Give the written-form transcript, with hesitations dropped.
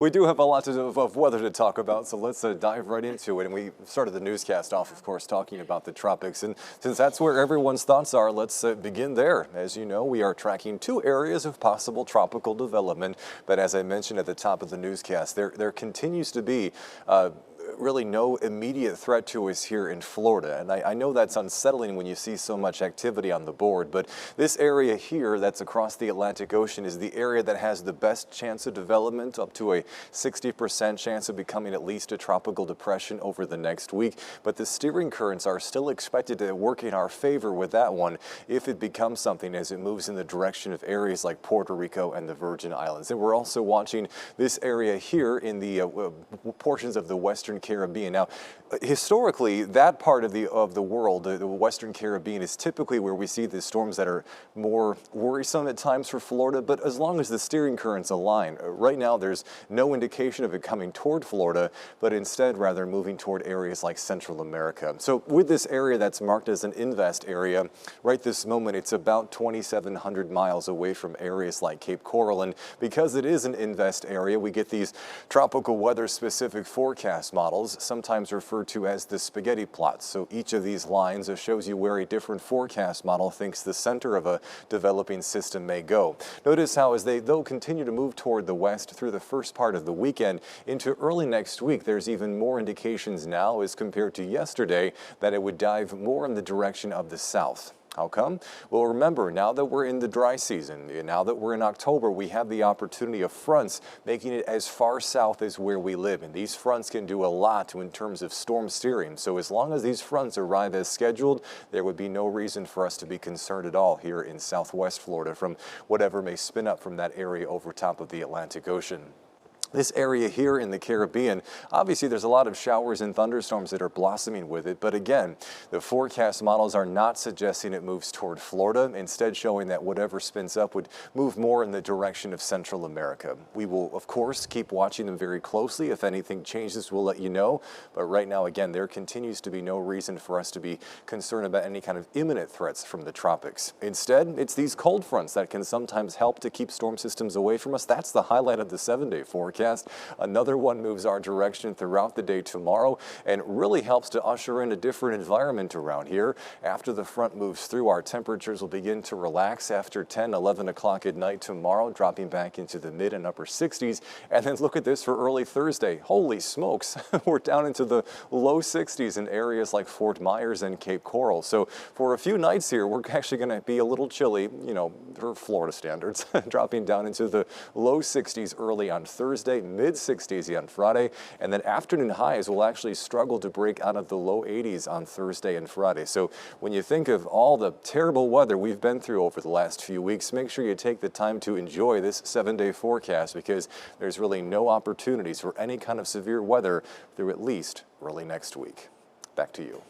We do have a lot of weather to talk about, so let's dive right into it. And we started the newscast off, of course, talking about the tropics. And since that's where everyone's thoughts are, let's begin there. As you know, we are tracking two areas of possible tropical development. But as I mentioned at the top of the newscast, there continues to be really no immediate threat to us here in Florida. And I know that's unsettling when you see so much activity on the board, but this area here that's across the Atlantic Ocean is the area that has the best chance of development, up to a 60% chance of becoming at least a tropical depression over the next week. But the steering currents are still expected to work in our favor with that one if it becomes something as it moves in the direction of areas like Puerto Rico and the Virgin Islands. And we're also watching this area here in the portions of the Western Caribbean. Now, historically, that part of the world, the Western Caribbean, is typically where we see the storms that are more worrisome at times for Florida. But as long as the steering currents align, right now there's no indication of it coming toward Florida, but instead rather moving toward areas like Central America. So with this area that's marked as an invest area, right this moment it's about 2,700 miles away from areas like Cape Coral. And because it is an invest area, we get these tropical weather specific forecast models, sometimes referred to as the spaghetti plots. So each of these lines shows you where a different forecast model thinks the center of a developing system may go. Notice how as they continue to move toward the west through the first part of the weekend into early next week, there's even more indications now as compared to yesterday that it would dive more in the direction of the south. How come? Well, remember, now that we're in the dry season, now that we're in October, we have the opportunity of fronts making it as far south as where we live. And these fronts can do a lot in terms of storm steering. So as long as these fronts arrive as scheduled, there would be no reason for us to be concerned at all here in Southwest Florida from whatever may spin up from that area over top of the Atlantic Ocean. This area here in the Caribbean, obviously there's a lot of showers and thunderstorms that are blossoming with it, but again, the forecast models are not suggesting it moves toward Florida, instead showing that whatever spins up would move more in the direction of Central America. We will, of course, keep watching them very closely. If anything changes, we'll let you know, but right now, again, there continues to be no reason for us to be concerned about any kind of imminent threats from the tropics. Instead, it's these cold fronts that can sometimes help to keep storm systems away from us. That's the highlight of the 7-day forecast. Another one moves our direction throughout the day tomorrow and really helps to usher in a different environment around here. After the front moves through, our temperatures will begin to relax after 10, 11 o'clock at night tomorrow, dropping back into the mid and upper 60s. And then look at this for early Thursday. Holy smokes, we're down into the low 60s in areas like Fort Myers and Cape Coral. So for a few nights here, we're actually going to be a little chilly, you know, for Florida standards, dropping down into the low 60s early on Thursday, mid 60s on Friday, and then afternoon highs will actually struggle to break out of the low 80s on Thursday and Friday. So when you think of all the terrible weather we've been through over the last few weeks, make sure you take the time to enjoy this 7-day forecast because there's really no opportunities for any kind of severe weather through at least early next week. Back to you.